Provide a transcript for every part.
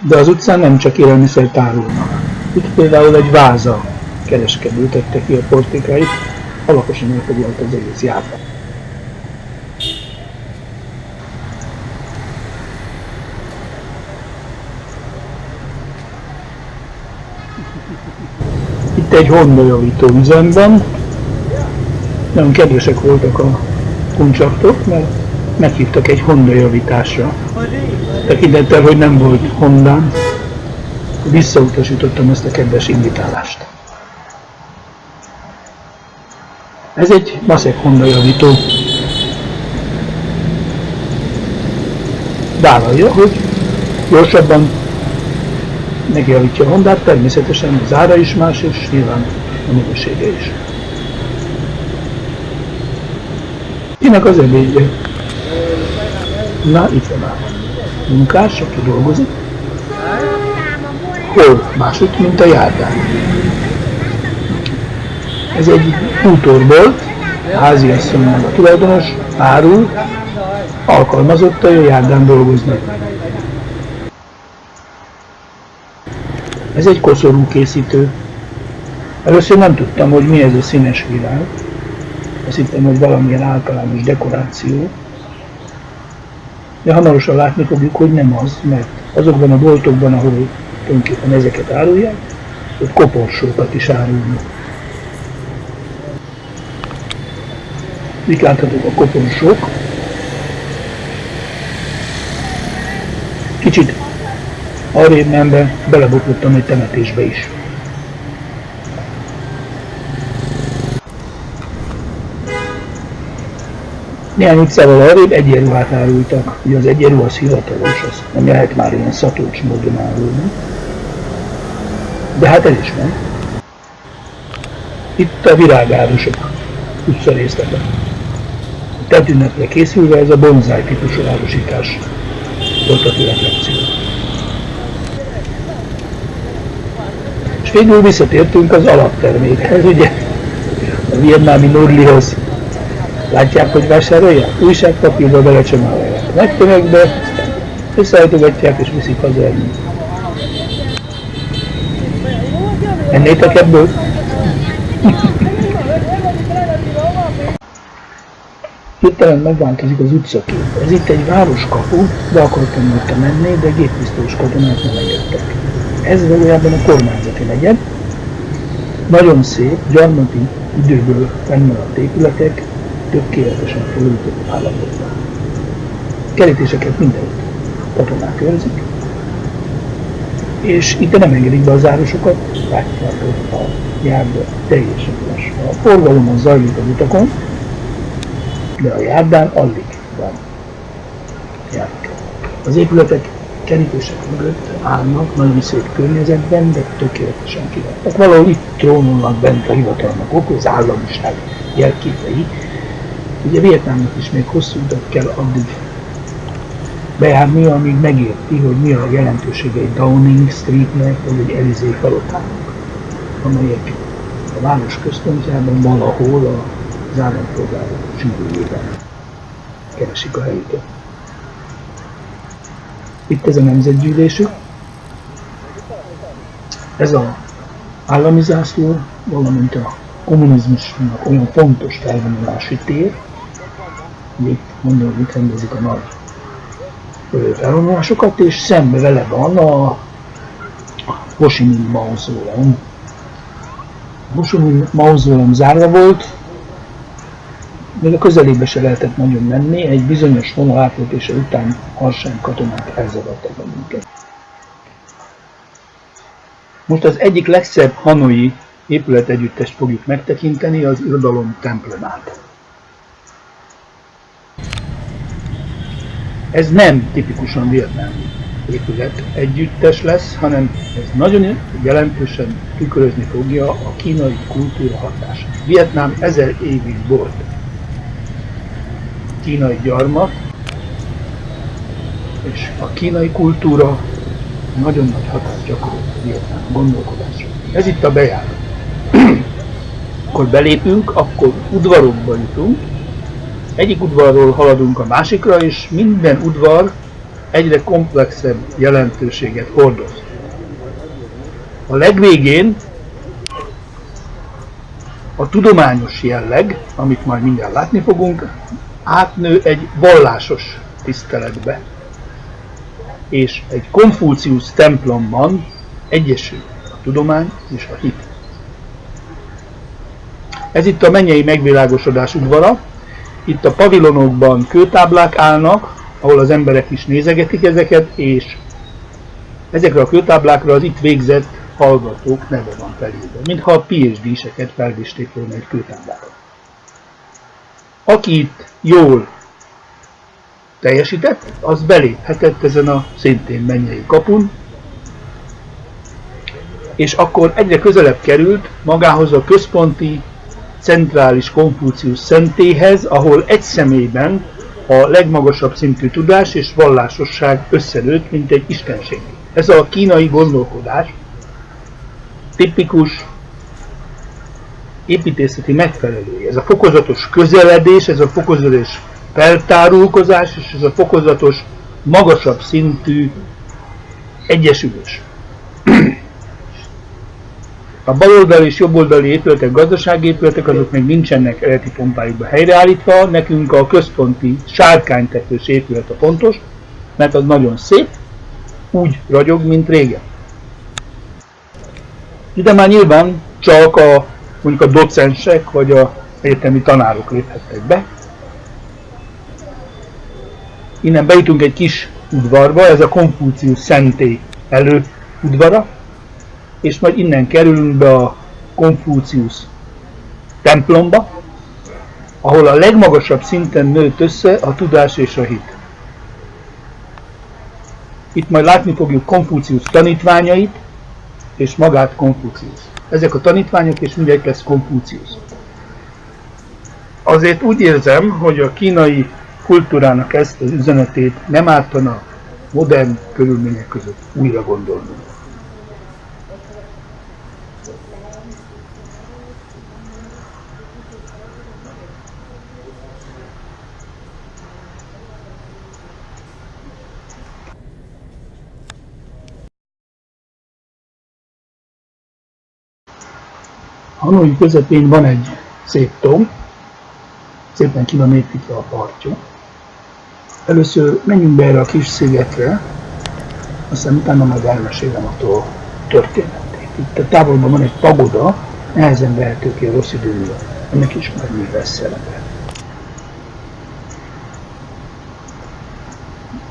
De az utcán nem csak élelmiszert árulnak. Itt például egy váza kereskedő tette ki a portékáit, alaposan elfoglalt az egész járdát. Itt egy Honda javító üzemben nagyon kedvesek voltak a kuncsaktok, mert meghívtak egy Honda javításra. Tekintettel, hogy nem volt Hondám, visszautasítottam ezt a kedves invitálást. Ez egy maszek Honda javító. Vállalja, hogy gyorsabban megjavítja a Hondát, természetesen az ára is más, és nyilván a minősége is. Kinek az ebédje? Na, itt van a munkás, aki dolgozik. Hol máshogy, mint a járdán. Ez egy bútorbolt, háziasszony meg a tulajdonos, árul, alkalmazottai a járdán dolgoznak. Ez egy koszorú készítő. Először nem tudtam, hogy mi ez a színes világ. Azt hittem, hogy valamilyen általános dekoráció. De hamarosan látni fogjuk, hogy nem az, mert azokban a boltokban, ahol tulajdonképpen ezeket árulják, ott koporsókat is árulnak. Itt láthatók a koporsók. Kicsit arrébb menve belebotlottam egy temetésbe is. Néhány utcával arrébb egyenruhát árultak. Ugye az egyenruha az hivatalos, az nem lehet már ilyen szatócs módon árulni. De hát ez is van. Itt a virágárusok utcarészlete. Tett-ünnepre készülve ez a bonzáj típusú árusítás volt a főattrakció. És végül visszatértünk az alaptermékhez, ugye a vietnámi nudlihoz. Látják, hogy vásárolják? Újságpapírba belecsomagolják. Nagy tömegbe összeállítogatják és viszik haza enni. Ennétek ebből? Hirtelen megváltozik az utcakép. Ez itt egy városkapu, be akartam rajta menni, de géppisztolyos katonák nem engedtek. Ez valójában a kormányzati negyed. Nagyon szép, gyarmati időből fennmaradt épületek, tökéletesen felújított állapotban. Kerítéseket mindenütt katonák őrzik, és itt nem engedik be az árusokat, látják, hogy a járda teljesen lassú. A forgalomon zajlik az utakon, de a járdán alig van járda. Az épületek kerítések mögött állnak, nagyon szép környezetben, de tökéletesen kivettek. Valahol itt trónolnak bent a hivatalnokok, az államiság jelképei. Ugye Vietnámnak is még hosszú utat kell addig bejárni, amíg megérti, hogy mi a jelentősége egy Downing Streetnek, vagy egy Elizé palotának, amelyek a város központjában valahol az állampolgárok zsűrűjében keresik a helyüket. Itt ez a nemzetgyűlésük, ez az állami zászló, valamint a kommunizmusnak olyan fontos felvonulási tér, itt mondom, hogy itt rendezik a nagy felvonulásokat, és szembe vele van a Ho Chi Minh mauzóleum. A Ho Chi Minh mauzóleum zárva volt, még a közelébe se lehetett nagyon menni, egy bizonyos vonal átlépése után harsány katonák elzavartak bennünket. Most az egyik legszebb hanoi épületegyüttest fogjuk megtekinteni, az irodalom templomát. Ez nem tipikusan vietnámi épület együttes lesz, hanem ez nagyon jelentősen tükrözni fogja a kínai kultúra hatását. Vietnám 1000 évig volt kínai gyarmat, és a kínai kultúra nagyon nagy hatást gyakorolt a vietnám gondolkodásra. Ez itt a bejárat. Akkor belépünk, akkor udvarokba jutunk, egyik udvarról haladunk a másikra, és minden udvar egyre komplexebb jelentőséget hordoz. A legvégén a tudományos jelleg, amit majd mindjárt látni fogunk, átnő egy vallásos tiszteletbe, és egy Konfuciusz templomban egyesül a tudomány és a hit. Ez itt a mennyei megvilágosodás udvara. Itt a pavilonokban kőtáblák állnak, ahol az emberek is nézegetik ezeket, és ezekre a kőtáblákra az itt végzett hallgatók neve van felírva, mintha a PhD-seket felvésték volna egy kőtáblára. Aki itt jól teljesített, az beléphetett ezen a szintén mennyei kapun, és akkor egyre közelebb került magához a központi, centrális Konfuciusz szentélyhez, ahol egy személyben a legmagasabb szintű tudás és vallásosság összenőtt, mint egy istenség. Ez a kínai gondolkodás tipikus építészeti megfelelője. Ez a fokozatos közeledés, ez a fokozatos feltárulkozás, és ez a fokozatos, magasabb szintű egyesülés. A baloldali és jobboldali épületek, gazdasági épületek, azok még nincsenek eredeti pompájukba helyreállítva, nekünk a központi sárkánytetős épület a fontos, mert az nagyon szép, úgy ragyog, mint régen. Ide már nyilván csak mondjuk a docensek vagy az egyetemi tanárok léphettek be. Innen bejutunk egy kis udvarba, ez a Konfuciusz szentély előudvara, és majd innen kerülünk be a Konfuciusz templomba, ahol a legmagasabb szinten nőtt össze a tudás és a hit. Itt majd látni fogjuk Konfuciusz tanítványait, és magát Konfuciusz. Ezek a tanítványok, és mindegyik lesz Konfuciusz. Azért úgy érzem, hogy a kínai kultúrának ezt az üzenetét nem ártana modern körülmények között újra gondolni. Hanoi közepén van egy szép tó, szépen ki van építve a partja. Először menjünk be erre a kis szigetre, aztán utána majd elmesélem a tó történetét. Itt a távolban van egy pagoda, nehezen vehető ki a rossz idő miatt. Ennek is majd még lesz szerepe.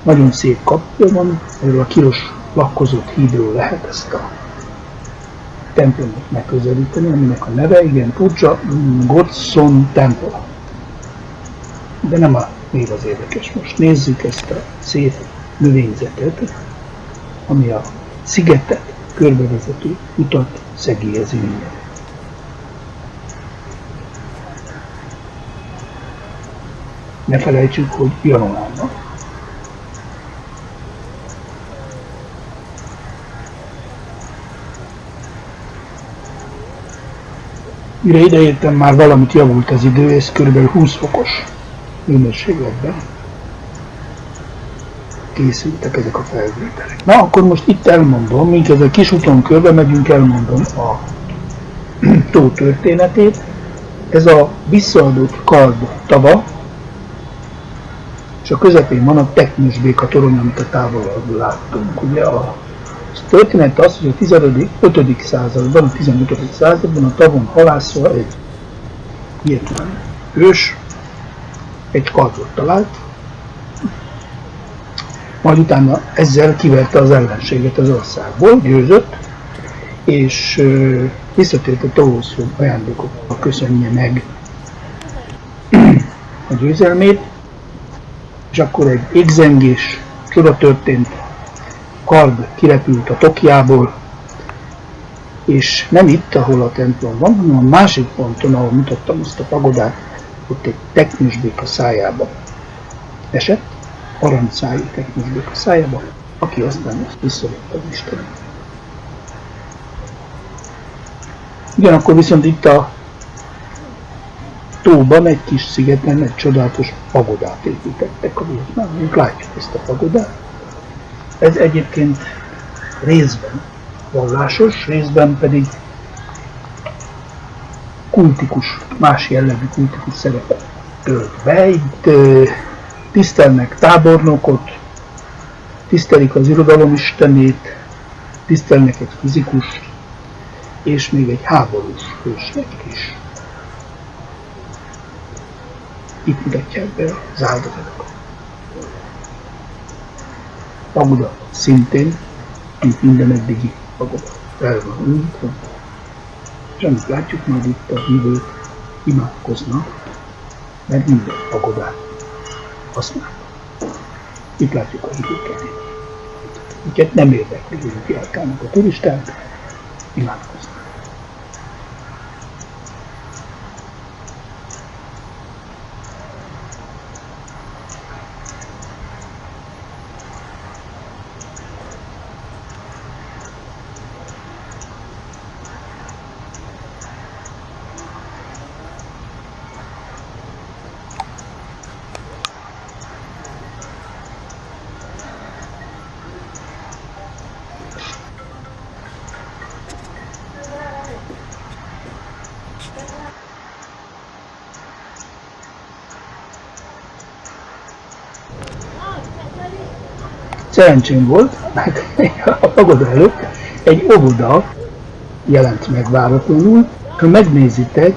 Nagyon szép kapja van, erről a kiros lakkozott hídról lehet ezt a templomot megközelíteni, aminek a neve, igen, furcsa, Godson Temple. De nem a név az érdekes. Most nézzük ezt a szép növényzetet, ami a szigetet körbevezető utat szegélyezi minden. Ne felejtsük, hogy januárban. Mire ideértem, már valamit javult az idő, ez kb. 20 fokos hőmérsékletben készültek ezek a felvételek. Na, akkor most itt elmondom, mink ez a kis úton körbe megyünk, elmondom a tó történetét. Ez a visszaadott kard tava, és a közepén van a teknős béka torony, amit a távolról láttunk. Ugye a történet az, hogy a 15. században, a 15. században a tavon halászva egy vietnámi ős egy kardot talált, majd utána ezzel kiverte az ellenséget az országból, győzött, és visszatért a tóhoz, hogy ajándékokkal köszönje meg a győzelmét, és akkor egy égzengés, csoda történt, kard kirepült a tokjából, és nem itt, ahol a templom van, hanem a másik ponton, ahol mutattam azt a pagodát, ott egy teknősbéka szájába esett, aranyszájú teknősbéka szájába, aki aztán visszavett az Istenet. Ugyanakkor viszont itt a tóban, egy kis szigeten egy csodálatos pagodát építettek a vietnámiak. Látjuk ezt a pagodát. Ez egyébként részben vallásos, részben pedig kultikus, más jellegű kultikus szerepet tölt be. Itt tisztelnek tábornokot, tisztelik az irodalom istenét, tisztelnek egy fizikust, és még egy háborús hősnek is. Itt mutatják be az áldozatokat. Pagoda szintén, mint minden eddigi pagoda, el van újítva, és amit látjuk majd itt a hívők imádkoznak, mert minden pagodát használnak. Itt látjuk a hívőket. Úgyhogy nem érdekli, hogy kiálkálnak a turisták, imádkoznak. Szerencsém volt, mert a pagoda előtt egy óvoda jelent meg váratlanul. Ha megnézitek,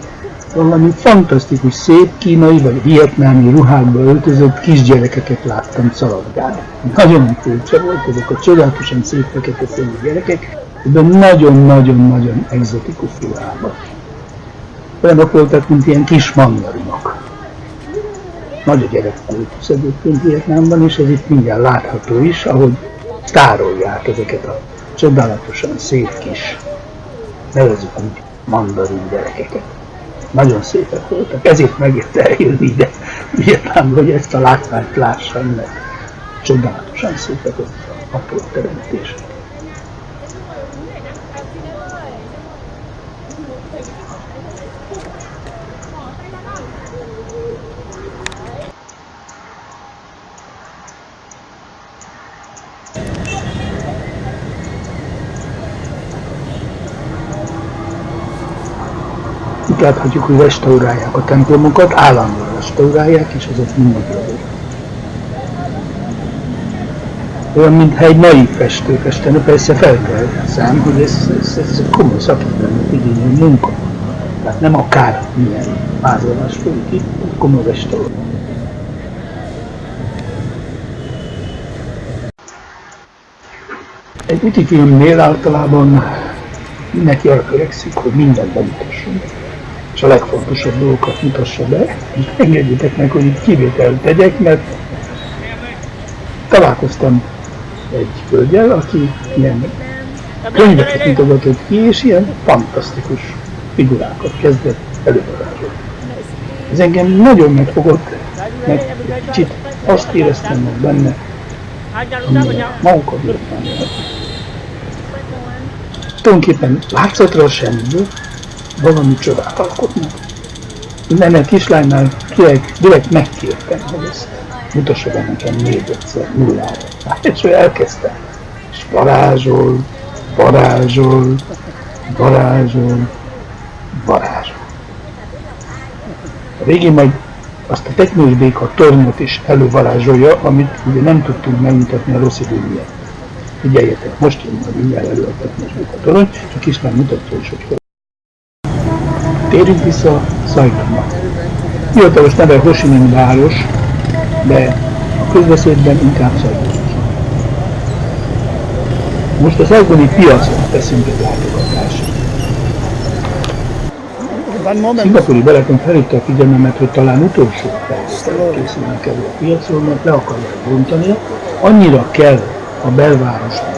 valami fantasztikus szép kínai vagy vietnámi ruhákba öltözött kisgyerekeket láttam szaladgálni. Nagyon furcsa volt, ezek a csodálatosan szép fekete színű gyerekek, de nagyon-nagyon-nagyon egzotikus ruhában. Olyanok voltak, mint ilyen kis mandarinok. Nagy a gyerekkultusz egyébként Vietnámban, és ez itt mindjárt látható is, ahogy tárolják ezeket a csodálatosan szép kis, nevezzük úgy, mandarin gyerekeket. Nagyon szépek voltak, ezért megérte eljönni ide Vietnámba, hogy ezt a látványt lássam, mert csodálatosan szépek ott a apró teremtések. Itt láthatjuk, hogy restaurálják a templomokat, állandóan restaurálják, és azok mindig javul. Olyan, mintha egy mai festő festene, persze fel kell szám, hogy ez komoly szakembernek igénylő munka. Tehát nem akár milyen vázolás folyik itt, komoly restaurálás. Egy útifilmnél általában mindenki arra törekszik, hogy mindent bemutasson. És a legfontosabb dolgokat mutassa be, és engedjétek meg, hogy itt kivételt tegyek, mert találkoztam egy hölgyel, aki ilyen könyveket mutogatott ki, és ilyen fantasztikus figurákat kezdett előadásolni. Ez engem nagyon megfogott, mert kicsit azt éreztem meg benne, amire maguk a vietnámiak. Tulajdonképpen látszatra semmiből valami csodát alkotnak. Innen a kislánynál direkt megkértem, hogy ezt mutassa be nekem még egyszer nullára. És ő elkezdte. És varázsol, varázsol, varázsol, varázsol. A végén majd azt a teknős béka tornyot is elővarázsolja, amit ugye nem tudtunk megmutatni a rossz idő miatt. Figyeljetek, most jön majd mindjárt elő a teknős béka torony, és a kislány mutatja is, hogy térjünk vissza Saigonba. Hivatalos neve Ho Chi Minh város, de a közbeszédben inkább Saigon. Most a szaigoni piacon teszünk egy látogatást. Szingapúri beleton felhívta a figyelmemet, hogy talán utolsó felvételek készülnek elő a piacról, mert le akarják bontani. Annyira kell a belvárosnak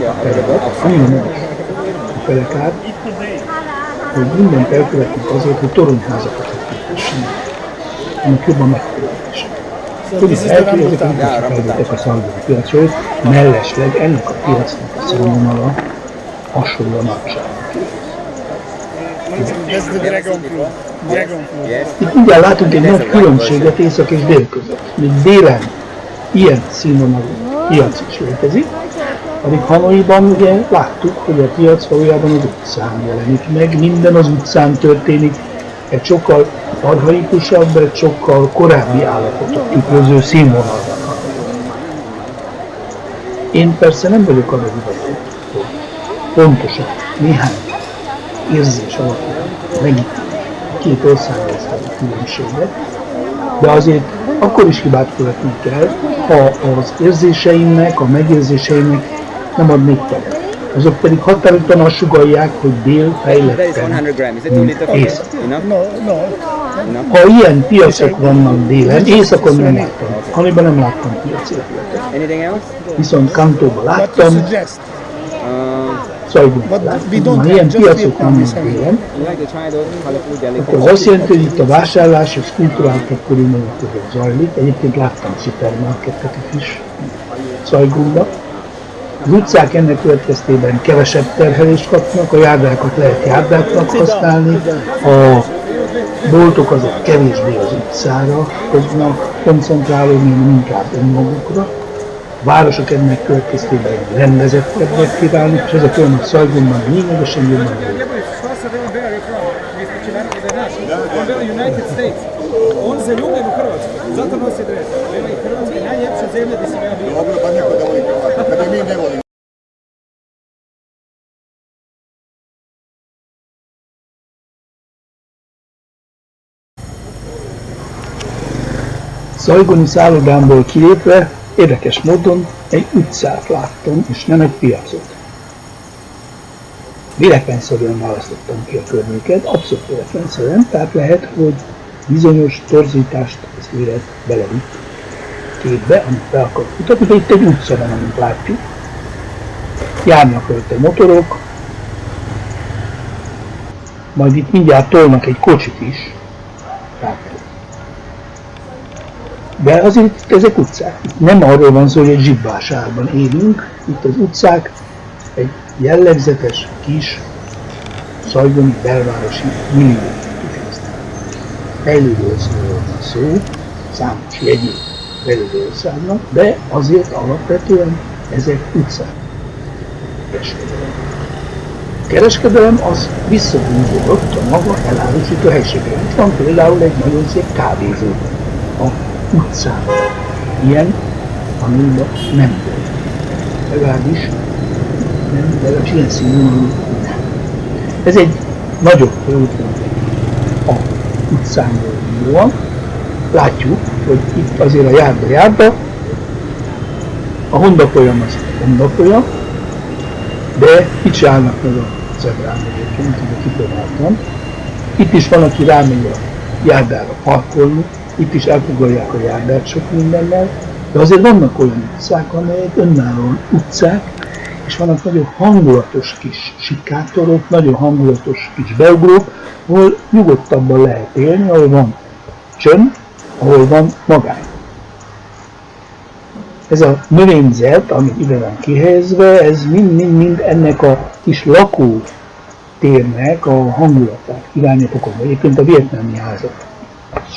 a terület, annyira nem is a felekár, hogy mindent elkövetnek azért, hogy toronyházakat építessenek, amik jobban megfelelősek. Tudjuk elképzelni, ezek nem csak felvétek a szaigoni piacról, mellesleg ennek a piacnak a színvonala hasonló a nagyságnak. Itt mindjárt látunk egy nagy különbséget észak és dél között. Míg délen ilyen színvonalú piac is létezik, addig Hanoiban ugye láttuk, hogy a piac valójában az utcán jelenik meg, minden az utcán történik, egy sokkal archaikusabb, egy sokkal korábbi állapotot tükröző színvonalban. Én persze nem vagyok arra hivatott, hogy pontosan néhány érzés alapján megítélni a két ország közti különbséget, de azért akkor is hibát követni kell, ha az érzéseimnek, a megérzéseimnek nem adnék teret. Azok pedig határozottan azt sugallják, hogy dél fejletten, mint észak. Ha ilyen piacok vannak délen, északon nem láttam. Hanoiban nem láttam piacépületet. Viszont Kantóban láttam, Saigonban láttam. Ha ilyen piacok vannak délen, akkor az azt jelenti, hogy itt a vásárlás és kulturális körülmények között zajlik. Egyébként láttam szupermarketeket is Saigonban. Az utcák ennek következtében kevesebb terhelést kapnak, a járdákat lehet járdáknak használni, a boltok azok kevésbé az utcára fognak koncentrálódni, inkább önmagukra. A városok ennek következtében rendezettebbek kiválnak, és ez a folyamat Saigonban lényegesen jobban van. Saigoni szállodámból kilépve érdekes módon egy utcát láttam, és nem egy piacot. Véletlenszerűen választottam ki a környéket, abszolút véletlenszerűen, tehát lehet, hogy bizonyos torzítást az élet belevitt képbe, amit be akar mutatni, de itt egy utca van, amit látjuk. Járnak rajta motorok, majd itt mindjárt tolnak egy kocsit is. De azért itt ezek utcák. Itt nem arról van szó, hogy egy zsibvásárban élünk, itt az utcák egy jellegzetes kis saigoni belvárosi milliót tükröznek. Fejlődő országról van szó, számos jegyét fejlődő országnak, de azért alapvetően ezek utcák. A kereskedelem az visszahúzódott a maga elárusító helységre. Itt van például egy nagyon szép kávézó a utcán. Ilyen Hanoiban nem volt. Legalábbis nem, legalábbis ilyen színvonalú nem. Ez egy nagyobb főútvonal a utcámból indulóan. Látjuk, hogy itt azért a járda, a Honda folyam az a Honda folyam, de itt se állnak meg a zebrán egyébként, hogy kipróbáltam. Itt is van, aki rámegy a járdára parkolni, itt is elfoglalják a járdát sok mindennel, de azért vannak olyan utcák, amelyek önállóan utcák, és vannak nagyon hangulatos kis sikátorok, nagyon hangulatos kis beugrók, ahol nyugodtabban lehet élni, ahol van csönd, ahol van magány. Ez a növényzet, ami ide van kihelyezve, ez mind ennek a kis lakótérnek a hangulatát kívánja fokozni. Egyébként a vietnámi házak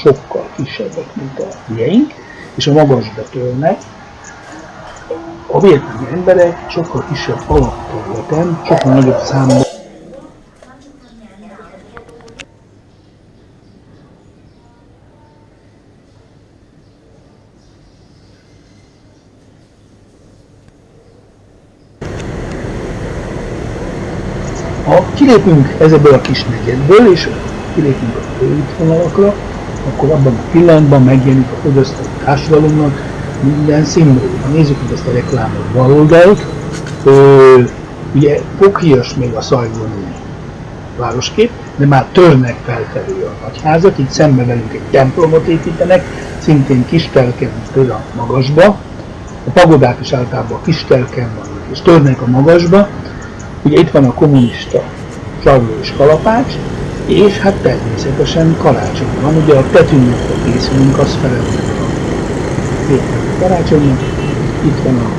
sokkal kisebbek, mint a mieink, és a magasba törnek. A vietnámi emberek sokkal kisebb alapterületen, sokkal nagyobb számban ha kilépünk ezekből a kis negyedből, és kilépünk a főútvonalakra, akkor abban a pillanatban megjelenik a fogyasztói társadalomnak minden szimbólum. Ha nézzük itt ezt a reklámot baloldalt, ugye foghíjas még a saigoni városkép, de már törnek felfelé a nagyházak, itt szembe velünk egy templomot építenek, szintén kis telken tör a magasba, a pagodák is általában kis telken vannak, és törnek a magasba. Ugye itt van a kommunista Sarló és Kalapács, és hát természetesen karácsony van. Ugye a tetűnőkre készülünk, azt felelünk a vietnámi karácsonynak. Itt van a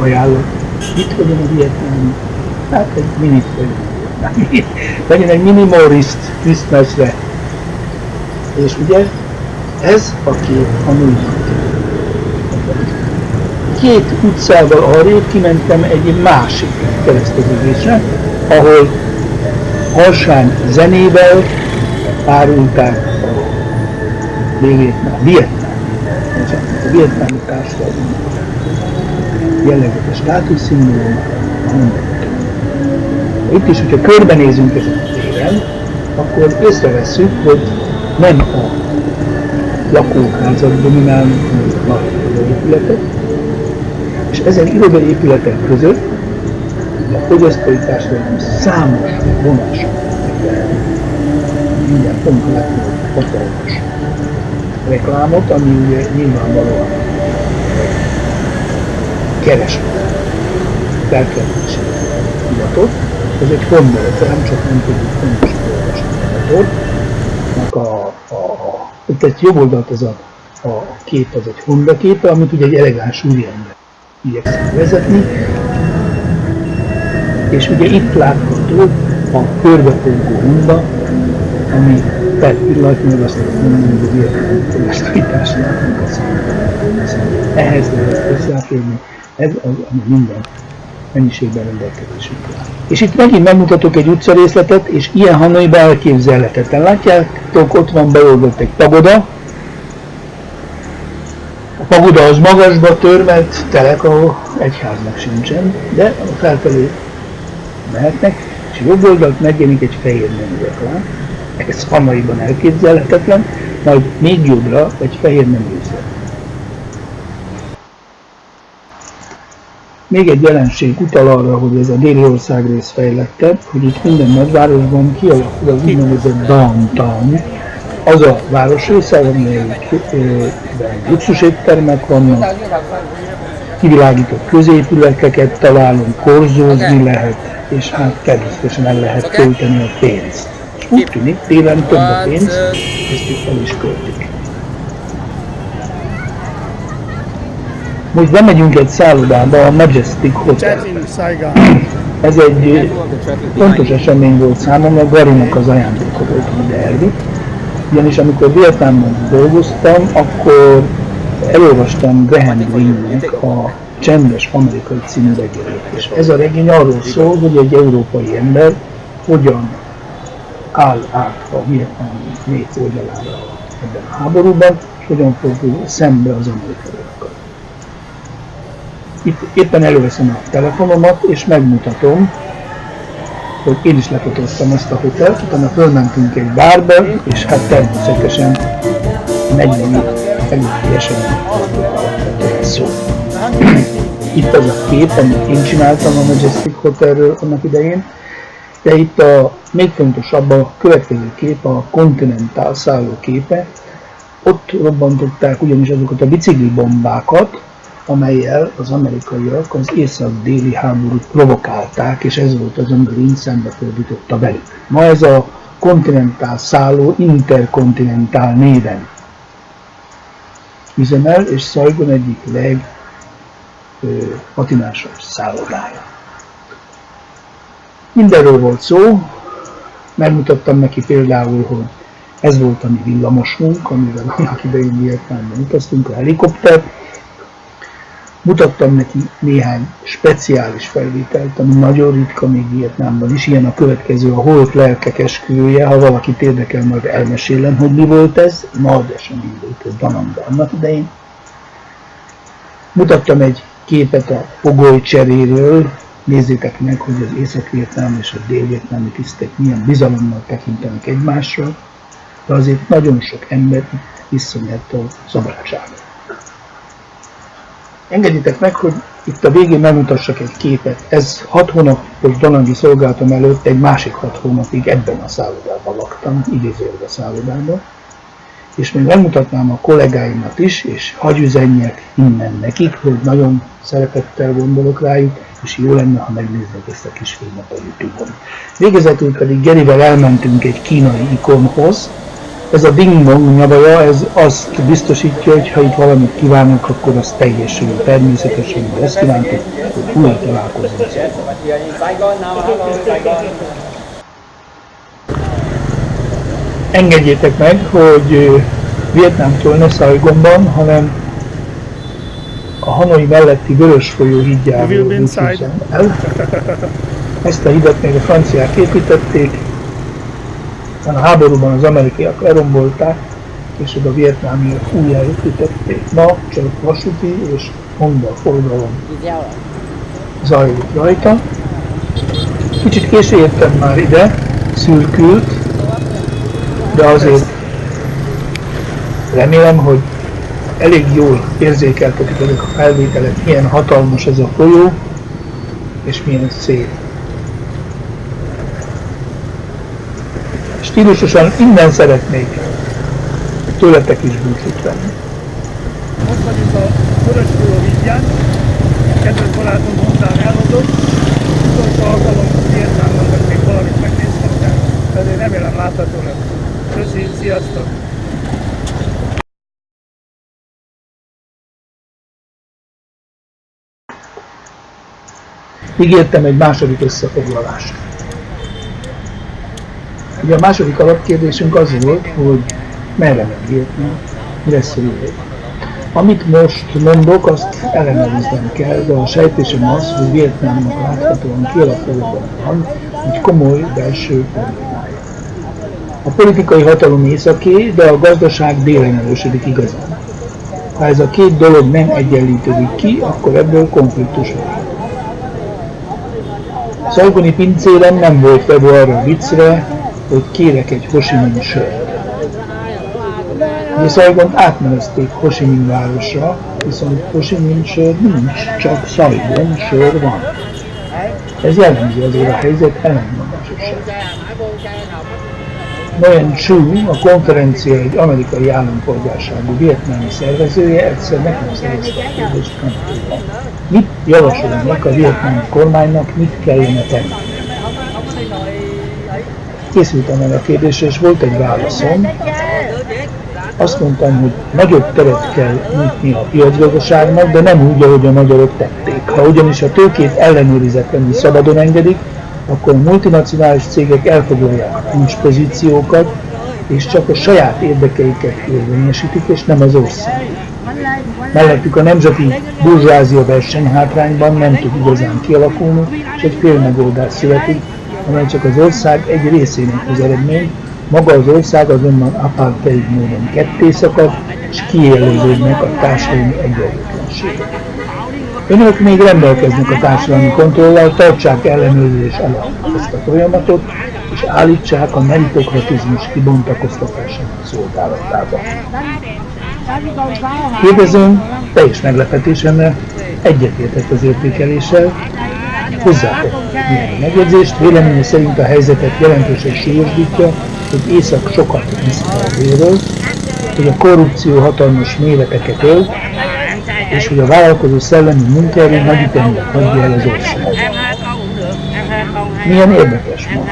ajánlat, itt vagyunk a vietnámi, hát egy minit vagyunk. Legyen egy minimalist Christmasre. És ugye ez a kép Hanoiban. 2 utcával arrébb kimentem egy másik kereszteződésre, ahol harsány zenével árulták a vietnámi társadalom jellegzetes státuszszimbólumát, a honvédelmet. Itt is, hogyha körbenézünk ezen a téren, akkor észrevesszük, hogy nem a lakóházak dominálnak a irodaépületek, és ezen irodaépületek között a fogyasztói társadalom számos vonása megjelennek. Minden pont látni hatalmas reklámot, ami ugye nyilvánvalóan kereslet felkeltési hivatott. Ez egy Honda reklám, csak nem tudjuk fontos olvasni a motornak tehát jobb oldalt ez a kép, az egy Honda képe, amit ugye egy elegáns úriember igyekszik vezetni. És ugye itt látható a körbeforgó Honda, ami per pillanatnyilag azt mondom, hogy vietnámi fogyasztói társadalomnak az. Ehhez lehet hozzáférni, ez az, ami minden mennyiségben rendelkezésünkre áll. És itt megint megmutatok egy utcarészletet, és ilyen Hanoiban elképzelhetetlen. Látjátok, ott van beoldott egy pagoda. A pagoda az magasba törmelt telek, ahol egyháznak sincsen, de felfelé mehetnek, és jobb oldalt megjelenik egy fehér nemű reklám. Ez Hanoiban elképzelhetetlen, majd még jobbra egy fehér nemű üzlet. Még egy jelenség utal arra, hogy ez a déli országrész fejlettebb, hogy itt minden nagyvárosban kialakul az úgynevezett downtown, az a városrész, amelyben luxuséttermek vannak, kivilágított középületeket találunk, korzózni lehet, és hát természetesen el lehet költeni a pénzt. És úgy tűnik, télen több a pénz, ezt itt el is költik. Most bemegyünk egy szállodába, a Majestic Hotel. Ez egy fontos esemény volt számomra, Garinak az ajándéka volt, ide elvitt. Ugyanis amikor Vietnámban dolgoztam, akkor elolvastam Graham Greenenek a Csendes Amerikai című regényét. És ez a regény arról szól, hogy egy európai ember hogyan áll át a vietnámi nép oldalára ebben a háborúban, és hogyan fordul szembe az amerikaiakkal. Itt éppen előveszem a telefonomat, és megmutatom, hogy én is lefotóztam ezt a hotelt, utána fölmentünk egy bárba, és hát természetesen 40 előtti eseményekről szó. Itt az a kép, amit én csináltam a Majestic Hotelről annak idején, de itt a még fontosabb a következő kép, a Continental szálló képe. Ott robbantották ugyanis azokat a biciklibombákat, amellyel az amerikaiak az észak-déli háborút provokálták, és ez volt az, amivel Lynch szembefordította velük. Ma ez a Continental szálló Intercontinental néven üzemel, és Saigon egyik legpatinásabb szállodája. Mindenről volt szó, megmutattam neki például, hogy ez volt a mi villamosunk, amivel annak idején Vietnámban utaztunk, a helikopter. Mutattam neki néhány speciális felvételt, ami nagyon ritka még Vietnámban is. Ilyen a következő, a holt lelkek esküvője. Ha valakit érdekel, majd elmesélem, hogy mi volt ez. Nagy esemény volt ez Danangban annak idején. Mutattam egy képet a fogoly cseréről. Nézzétek meg, hogy az észak-vietnám és a dél-vietnámi tisztek milyen bizalommal tekintenek egymásra. De azért nagyon sok ember visszanyert a szabadságot. Engedjétek meg, hogy itt a végén megmutassak egy képet. Ez 6 hónapos danangi szolgálatom előtt egy másik 6 hónapig ebben a szállodában laktam, idézőjelben szállodában. És még megmutatnám a kollégáimat is, és hagy üzenjek innen nekik, hogy nagyon szeretettel gondolok rájuk, és jó lenne, ha megnéznek ezt a kis filmet a YouTube-on. Végezetül pedig Gerivel elmentünk egy kínai ikonhoz. Ez a Ding Dong nyavaja, ez azt biztosítja, hogy ha itt valamit kívánunk, akkor az teljesül. Természetesen, ha ezt kívántuk, hogy újra találkozunk. Engedjétek meg, hogy Vietnámtól ne Saigonban, hanem a Hanoi melletti Vörös folyó hídjáról You will be inside. el. Ezt a hidat még a franciák építették, a háborúban az amerikaiak lerombolták, és a vietnámiak újjáépítették. Ma csak vasúti és Honda forgalom zajlik rajta. Kicsit késő értem már ide, szürkült, de azért remélem, hogy elég jól érzékeltetik ezek a felvételek, milyen hatalmas ez a folyó, és milyen szép. Stílusosan innen szeretnék tőletek is búcsút venni. Most vagyunk a Vörös folyó hídján, kedves barátom Hondán elhozott, utolsó alkalom Vietnámban, hogy még valamit megnéztem, ezért remélem látható lesz. Köszi, sziasztok! Ígértem egy második összefoglalást. Ugye a második alapkérdésünk az volt, hogy merre megy Vietnám, mi lesz a jövő. Amit most mondok, azt ellenőriznem kell, de a sejtésem az, hogy Vietnámnak láthatóan kialakulóban van egy komoly belső problémája. A politikai hatalom északé, de a gazdaság délen erősödik igazán. Ha ez a két dolog nem egyenlítődik ki, akkor ebből konfliktus van. Szaigoni pincérem nem volt vevő arra a viccre, hogy kérek egy Ho Chi Minh sört. Ugye Szaigont átnevezték Ho Chi Minh városra, viszont Ho Chi Minh sör nincs, csak Saigon sör van. Ez jellemző azért a helyzet ellentmondásosság. Nguyen Chu, a konferencia egy amerikai állampolgárságú vietnámi szervezője egyszer nekem szerezte a kérdést Kanadában. Mit javasolnak a vietnámi kormánynak, mit kellene tenni? Készültem el a kérdésre, és volt egy válaszom. Azt mondtam, hogy nagyobb teret kell nyitni a piacgazdaságnak, de nem úgy, ahogy a magyarok tették. Ha ugyanis a tőkét ellenőrizetlenül szabadon engedik, akkor a multinacionális cégek elfoglalják a kulcspozíciókat, és csak a saját érdekeiket érvényesítik, és nem az ország. Mellettük a nemzeti burzsázia versenyhátrányban nem tud igazán kialakulni, és egy félmegoldás születik, amely csak az ország egy részének az eredmény, maga az ország azonban apartheid módon ketté szakad, és kiéleződnek a társadalmi egyenlőtlenségek. Önök még rendelkeznek a társadalmi kontrollal, tartsák ellenőrzés alatt ezt a folyamatot, és állítsák a meritokratizmus kibontakoztatásának szolgálatába. Kérdezőm teljes meglepetésemre egyetértett az értékeléssel, hozzátett néhány megjegyzést, véleménye szerint a helyzetet jelentősen súlyosbítja, hogy Észak sokat visz a délről, hogy a korrupció hatalmas méreteket ölt, és hogy a vállalkozó szellemi munkaerő nagy ütemben hagyja el az országot. Milyen érdekes ma,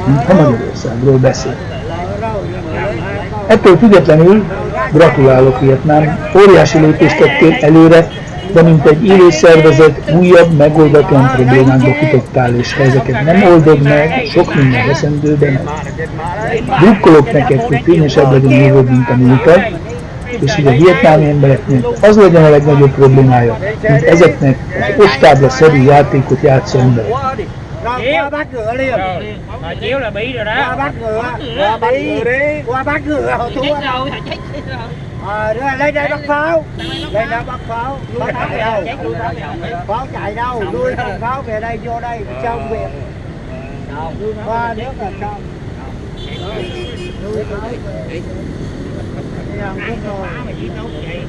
mintha Magyarországról beszél. Ettől függetlenül gratulálok Vietnám, óriási lépést tettél előre, de mint egy élő szervezet újabb, megoldatlan problémákba futottál, és ha ezeket nem oldod meg, sok minden veszendőben meg. Drukkolok neked, hogy fényesebb legyen jövőd, mint a múltad, és hogy a vietnámi embereknek az legyen a legnagyobb problémája, mint ezeknek az ostábla-szerű játékot játszó emberek. Qua bắt ngựa liền. Rồi chiếu là bị rồi đó. Qua bắt ngựa. Qua bắt ngựa đi. Qua bắt ngựa họ thua. Chết rồi, chết rồi. Lên đây bắt pháo. Lên đây bắt pháo. Bắt pháo đâu? Pháo chạy đâu? Lui thằng pháo về đây, vô đây, trong viện. Qua nước là trong. Lui pháo. Đi ăn thuốc rồi.